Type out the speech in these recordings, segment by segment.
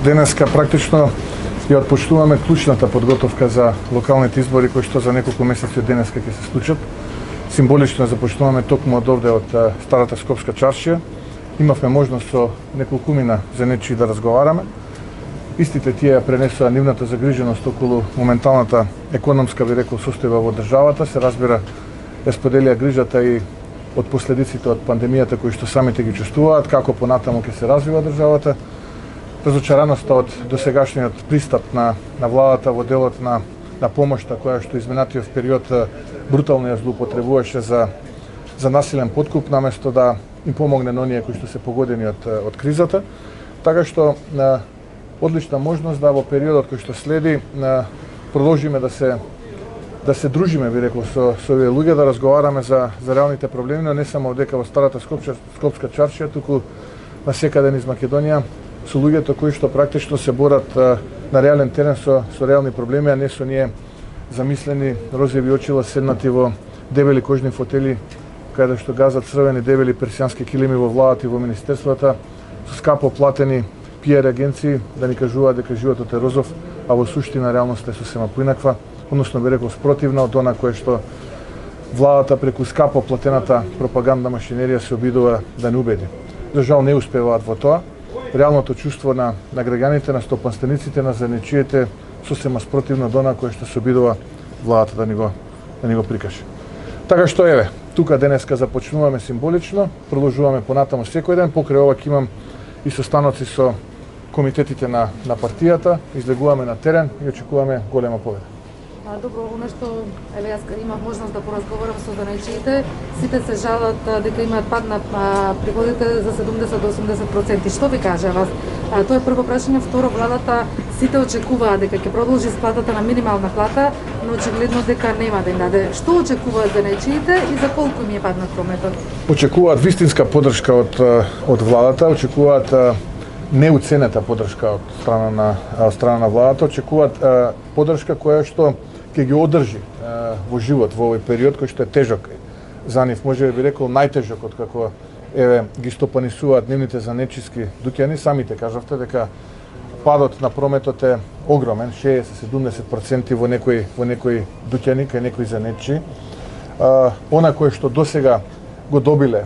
Денеска практично ја отпочнуваме клучната подготовка за локалните избори кои што за неколку месеци од денеска ќе се случат. Символично започнуваме токму од овде од старата Скопска чаршија. Имавме можност со неколкумина занечи да разговараме. Истите тие пренесоа нивната загриженост околу моменталната економска, би рекол, состојба во државата. Се разбира, ја споделија грижата и од последиците од пандемијата кои што самите ги чувствуваат, како понатаму ќе се развива државата. Разочараноста од досегашниот пристап на владата во делот на помошта која што изминатиот период брутално ја злоупотребуваше за насилен подкуп наместо да им помогне на оние кои што се погодени од кризата. Така што одлична можност да во периодот кој што следи продолжиме да се дружиме, би рекол, со овие луѓе, да разговараме за реалните проблеми, но не само одека во старата Скопска чаршија, туку на секаде низ Македонија, со луѓето кои што практично се борат на реален терен со реални проблеми, а не со ние замислени розови очила седнати во дебели кожни фотели, каде што газат црвени дебели персијански килими во владата и во министерствата, со скапо платени PR агенции да ни кажуваат дека животот е розов, а во суштина реалноста е сосема поинаква, односно би рекол спротивна од она кое што владата преку скапо платената пропагандна машинерија се обидува да не убеди. За жал не успеваат во тоа. Реалното чувство на граѓаните, на стопанствениците, на занечиите сосема спротивно од она кое што се обидува владата да ни го прикаже. Така што еве, тука денеска започнуваме символично, продолжуваме понатаму секој ден, покрај ова ќе имам и состаноци со комитетите на партијата, излегуваме на терен и очекуваме голема победа. Добро, она што еве јас имав можност да поразговарам со занечиите, сите се жалат дека имаат пад на приходите за 70 до 80%. Што ви кажа вас? Тоа е прво прашање. Второ, владата сите очекуваат дека ќе продолжи сплатата на минимална плата, но очигледно дека нема да им даде. Што очекуваат занечиите и за колку им е паднат прометот? Очекуваат вистинска поддршка од владата, очекуваат неуценета поддршка од страна на владата, очекуваат поддршка која што ќе ги одржи во живот во овој период кој што е тежок за нив, може би рекол најтежок од како еве ги стопанисуваат нивните занечиски дуќани. Самите кажавте дека падот на прометот е огромен, 60-70% во некои дуќани, кај некои занечи. Она кое што досега го добиле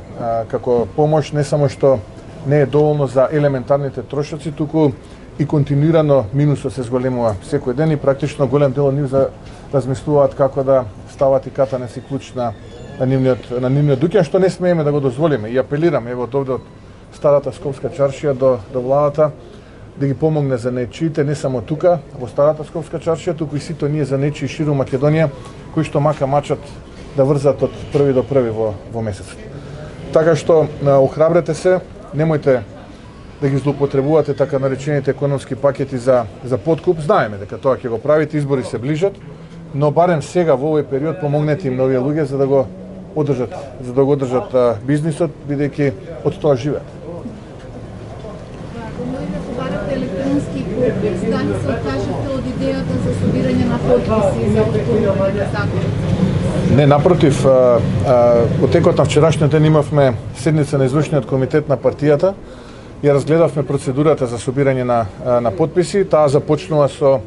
како помош не само што не е доволно за елементарните трошоци, туку и континуирано минусот се зголемува секој ден и практично голем дел од нив размислуваат како да стават и катане си клуч на нивниот дуќан, што не смееме да го дозволиме. И апелираме ево овде од старата Скопска чаршија до владата да ги помогне занечиите не само тука во старата Скопска чаршија, туку и сите ние занечии ширум Македонија кои што мака мачат да врзат од први до први во месецот. Така што охрабрете се, немојте да ги злоупотребувате така наречените економски пакети за подкуп. Знаеме дека тоа ќе го правите, избори се ближат, но барем сега во овој период помогнете им на овие луѓе за да го одржат бизнисот, бидејќи од тоа живеат. Помојте побарате електронски подпис, дали се откажете од идејата за собирање на подписи за отпорување на законот? Не, напротив, во текот на вчерашниот ден имавме седница на извршниот комитет на партијата. Ја разгледавме процедурата за собирање на подписи. Таа започнува со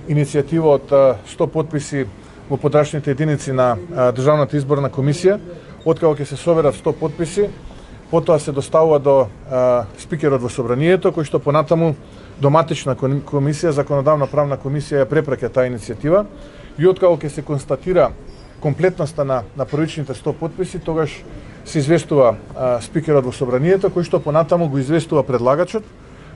иницијатива од 100 подписи во подрачните единици на Државната изборна комисија. Откако ќе се соберат 100 подписи, потоа се доставува до спикерот во собранието, кој што понатаму до матична комисија, законодавна правна комисија ја препраќа таа иницијатива. И откако ќе се констатира комплетноста на првичните 100 подписи, тогаш се известува спикерот во собранието, кој што понатаму го известува предлагачот,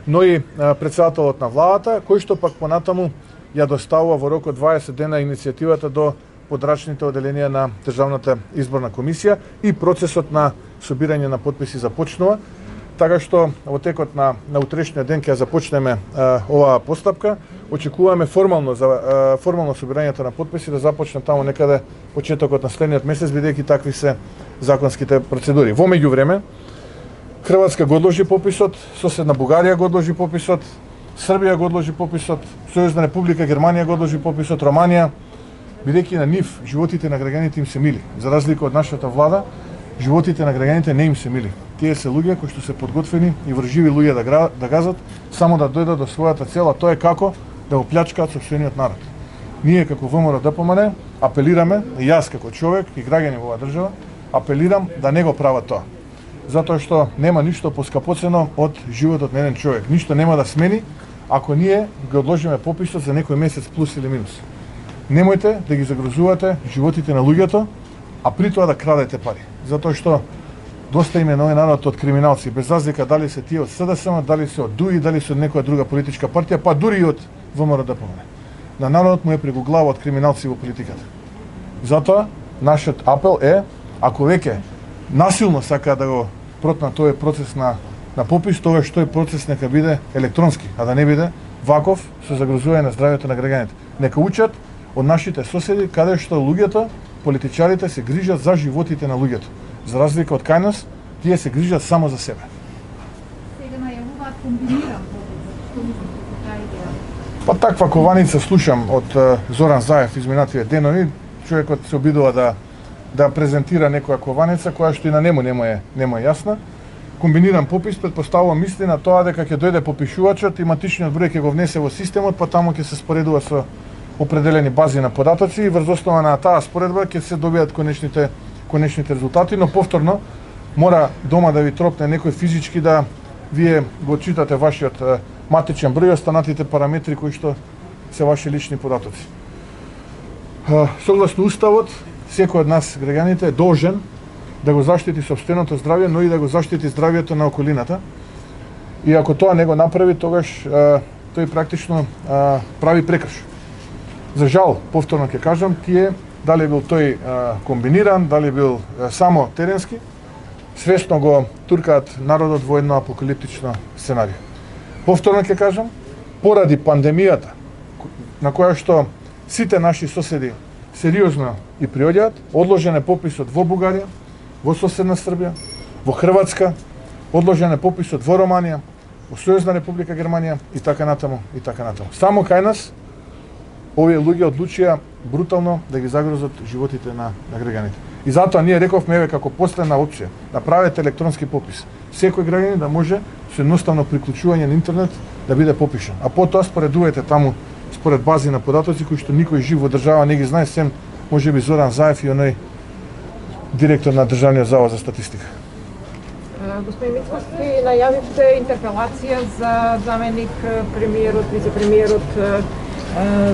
но и претседателот на владата, кој што пак понатаму ја доставува во рок од 20 дена иницијативата до подрачните оделенија на Државната изборна комисија и процесот на собирање на подписи започнува. Така што во текот на утрешниот ден ќе започнеме оваа постапка. Очекуваме формално собирањето на подписи да започне таму некаде почетокот на следниот месец, бидејќи такви се законските процедури. Во меѓувреме, Хрватска го одложи пописот, соседна Бугарија го одложи пописот, Србија го одложи пописот, Сојузна република Германија го одложи пописот, Романија, бидејќи на нив животите на граѓаните им се мили. За разлика од нашата влада, животите на граѓаните не им се мили. тие се луѓе кои што се подготвени и врживи луѓе да газат, само да дојдат до својата цел, а тоа е како да го плячкаат сопствениот народ. Ние како ВМРО ДПМН апелираме, и јас како човек и граѓани во оваа држава, апелирам да не го прават тоа. Затоа што нема ништо поскапоцено од животот на еден човек. Ништо нема да смени ако ние го одложиме пописот за некој месец плюс или минус. Немојте да ги загрозувате животите на луѓето, а при тоа да крадете пари. Затоа што доста име на овој народ од криминалци, без разлика дали се тие од СДСМ, дали се од ДУИ, дали се од некоја друга политичка партија, па дури и од ВМРО ДПМН. На народот му е прегу глава од криминалци во политиката. Затоа нашиот апел е, ако веќе насилно сака да го протнат тој процес на попис, тогаш тој процес нека биде електронски, а да не биде ваков со загрозување на здравјето на граѓаните. Нека учат од нашите соседи каде што луѓето, политичарите се грижат за животите на луѓето. За разлика од кај нас, тие се грижат само за себе. Сега најавуваат комбиниран попис. Што мислите за таа идеја? Па таква кованица слушам од Зоран Заев изминативе денови. Човекот се обидува да презентира некоја кованица која што и на нему нема е јасна. Комбиниран попис претпоставувам мисли на тоа дека ќе дојде попишувачот и матичниот број ќе го внесе во системот, па таму ќе се споредува со определени бази на податоци и врз основа на таа споредба ќе се добијат конечните резултати, но повторно мора дома да ви тропне некој физички да вие го читате вашиот матичен број и останатите параметри кои што се ваши лични податоци. Согласно Уставот, секој од нас, граѓаните, е должен да го заштити сопственото здравје, но и да го заштити здравјето на околината. И ако тоа не го направи, тогаш тој практично прави прекрш. За жал, повторно ќе кажам, тие, дали бил тој комбиниран, дали бил само теренски, свесно го туркаат народот во едно апокалиптично сценарио. Повторно ќе кажам, поради пандемијата, на која што сите наши соседи сериозно и приоѓаат, одложен е пописот во Бугарија, во соседна Србија, во Хрватска, одложен е пописот во Романија, во Сојузна Република Германија и така натаму, и така натаму. Само кај нас овие луѓе одлучија брутално да ги загрозат животите на граѓаните. И затоа ние рековме еве како последна опција да правите електронски попис. Секој граѓанин да може со едноставно приклучување на интернет да биде попишан. А потоа споредувајте таму според бази на податоци кои што никој жив во држава не ги знае, сем можеби Зоран Заев и оној директор на Државниот завод за статистика. Господин Мицкоски, најавивте интерпелација за заменик премиерот, вице-премиерот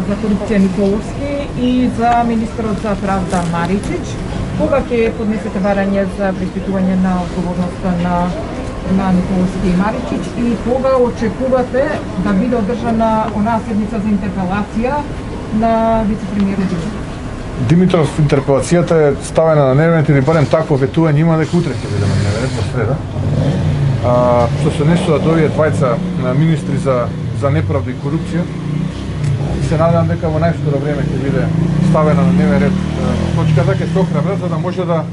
за корупција Николовски и за министерот за правда Маричич. Кога ќе поднесете барање за преиспитување на одговорноста на Николовски и Маричич и кога очекувате да биде одржана онаа седница за интерпелација на вице-премиерот Димитров? Димитров, интерпелацијата е ставена на дневен ред или барем такво ветување има дека утре ќе биде на дневен ред, во среда. Што се несува до овие двајца министри за неправда и корупција, се надевам дека во најскоро време ќе биде ставена на дневен ред точката, ќе се охрабрат за да може да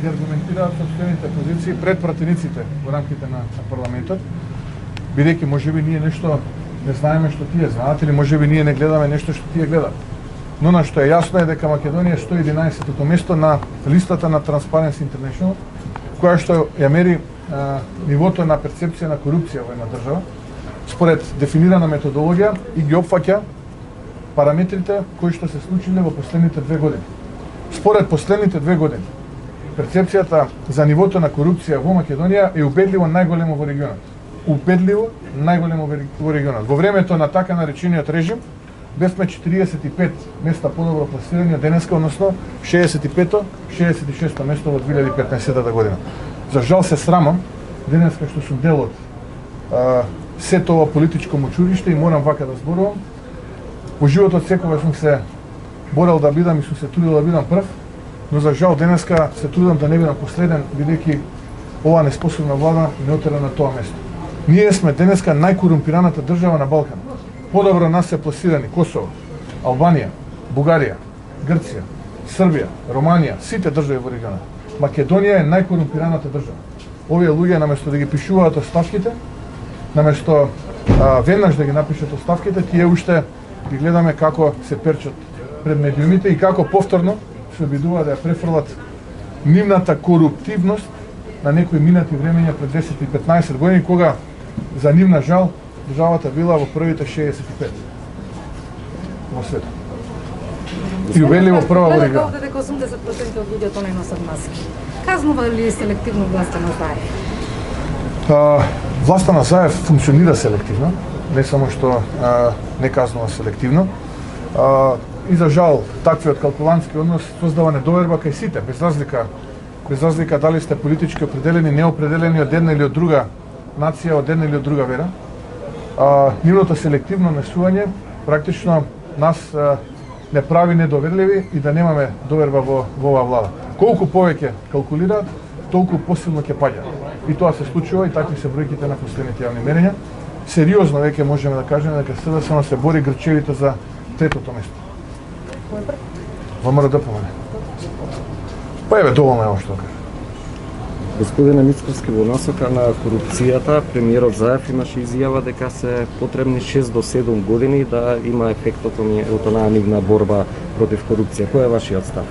ги аргументираат сопствените позиции пред пратениците во рамките на парламентот, бидејќи можеби ние нешто не знаеме што тие знаат или можеби ние не гледаме нешто што тие гледаат. Но на што е јасно е дека Македонија е 111-то место на листата на Transparency International, која што ја мери нивото на перцепција на корупција во една држава, според дефинирана методологија и ги опфаќа параметрите кои што се случиле во последните 2 години. Според последните 2 години, перцепцијата за нивото на корупција во Македонија е убедливо најголемо во регионот. Убедливо најголемо во регионот. Во времето на така наречениот режим, бевме 45 места подобро пласирани од денеска, односно 65-то, 66-то место во 2015 година. За жал се срамам денеска што сум дел од сето ова политичко мочуриште и морам вака да зборувам. Во животот секогаш сум се борел да бидам и сум се трудил да бидам прв, но за жал денеска се трудам да не бидам последен, бидејќи ова неспособна влада не отера на тоа место. Ние сме денеска најкорумпираната држава на Балкан. Подобро нас се пласирани Косово, Албанија, Бугарија, Грција, Србија, Романија, сите држави во регионот. Македонија е најкорумпираната држава. Овие луѓе наместо да ги пишуваат оставките, наместо веднаш да ги напишат оставките, тие уште ги гледаме како се перчат пред медиумите и како повторно се обидуваат да ја префрлат нивната коруптивност на некои минати времења пред 10 и 15 години, кога за нивна жал државата била во првите 65 во светот. И убедливо прва во регион. Овде дека 80% од луѓето не носат маски. Казнува ли селективно власта на Заев? Власта на Заев функционира селективно, не само што не казнува селективно. И за жал, таквиот калкулантски однос создава недоверба кај сите, без разлика дали сте политички определени, неопределени од една или од друга нација, од една или од друга вера. Нивното селективно однесување практично нас не прави недоверливи и да немаме доверба во оваа влада. Колку повеќе калкулираат, толку посилно ќе паѓа. И тоа се случува и такви се бројките на последните јавни мерења. Сериозно веќе можеме да кажеме дека СДСМ се бори грчевито за третото место. ВМРО ДПМН. Па еве доволно е ова што кажа. Господине Мицковски, во насока на корупцијата, премиерот Заев имаше изјава дека се потребни 6 до 7 години да има ефектот од онаа нивна борба против корупција. Кој е вашиот став?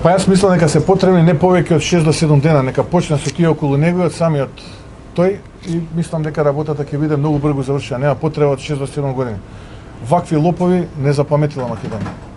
Па јас мислам дека се потребни не повеќе од 6 до 7 дена, нека почне со тие околу него од самиот тој и мислам дека работата ќе биде многу брзо завршена, нема потреба од 6 до 7 години. Вакви лопови не запаметила Македонија.